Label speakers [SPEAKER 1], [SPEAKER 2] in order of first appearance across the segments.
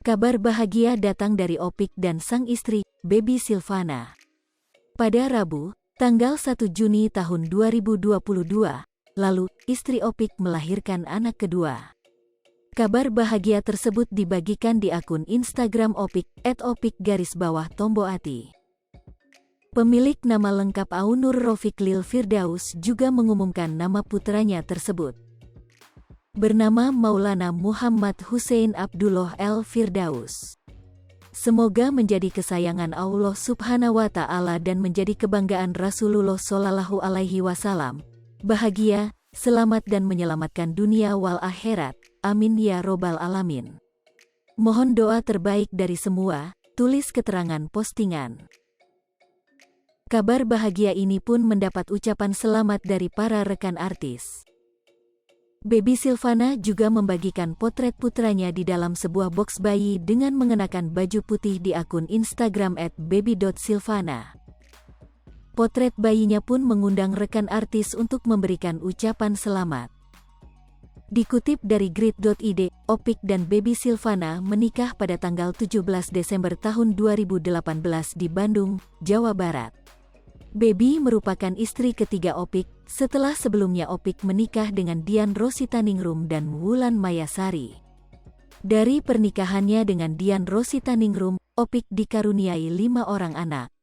[SPEAKER 1] Kabar bahagia datang dari Opik dan sang istri, Baby Silvana. Pada Rabu, tanggal 1 Juni tahun 2022, lalu, istri Opik melahirkan anak kedua. Kabar bahagia tersebut dibagikan di akun Instagram Opik, @opik_tomboati. Pemilik nama lengkap Aunur Rofiq Lil Firdaus juga mengumumkan nama putranya tersebut. Bernama Maulana Muhammad Hussein Abdullah El Firdaus. Semoga menjadi kesayangan Allah Subhanahu wa Ta'ala dan menjadi kebanggaan Rasulullah Shallallahu Alaihi Wasallam. Bahagia, selamat dan menyelamatkan dunia wal akhirat. Amin ya robbal alamin. Mohon doa terbaik dari semua, tulis keterangan postingan. Kabar bahagia ini pun mendapat ucapan selamat dari para rekan artis. Baby Silvana juga membagikan potret putranya di dalam sebuah box bayi dengan mengenakan baju putih di akun Instagram @baby.silvana. Potret bayinya pun mengundang rekan artis untuk memberikan ucapan selamat. Dikutip dari grid.id, Opik dan Baby Silvana menikah pada tanggal 17 Desember tahun 2018 di Bandung, Jawa Barat. Baby merupakan istri ketiga Opik, setelah sebelumnya Opik menikah dengan Dian Rositaningrum dan Wulan Mayasari. Dari pernikahannya dengan Dian Rositaningrum, Opik dikaruniai 5 orang anak.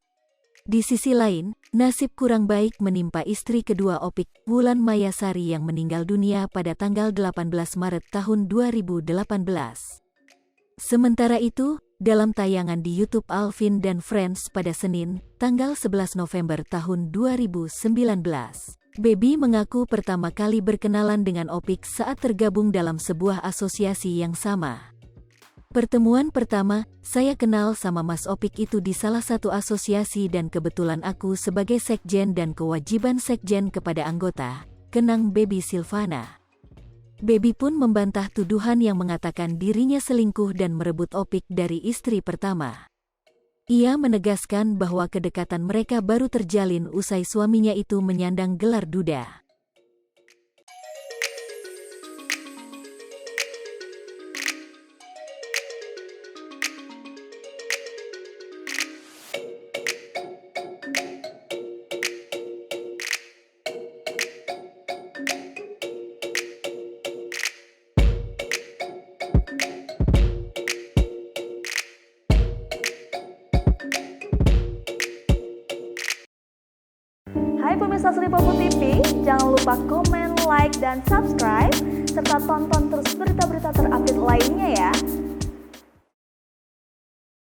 [SPEAKER 1] Di sisi lain, nasib kurang baik menimpa istri kedua Opik, Wulan Mayasari yang meninggal dunia pada tanggal 18 Maret tahun 2018. Sementara itu, dalam tayangan di YouTube Alvin dan Friends pada Senin, tanggal 11 November tahun 2019, Baby mengaku pertama kali berkenalan dengan Opik saat tergabung dalam sebuah asosiasi yang sama. Pertemuan pertama, saya kenal sama Mas Opik itu di salah satu asosiasi dan kebetulan aku sebagai sekjen dan kewajiban sekjen kepada anggota, kenang Baby Silvana. Baby pun membantah tuduhan yang mengatakan dirinya selingkuh dan merebut Opik dari istri pertama. Ia menegaskan bahwa kedekatan mereka baru terjalin usai suaminya itu menyandang gelar duda.
[SPEAKER 2] Hai pemirsa Sri Popo TV, jangan lupa komen, like, dan subscribe, serta tonton terus berita-berita terupdate lainnya ya.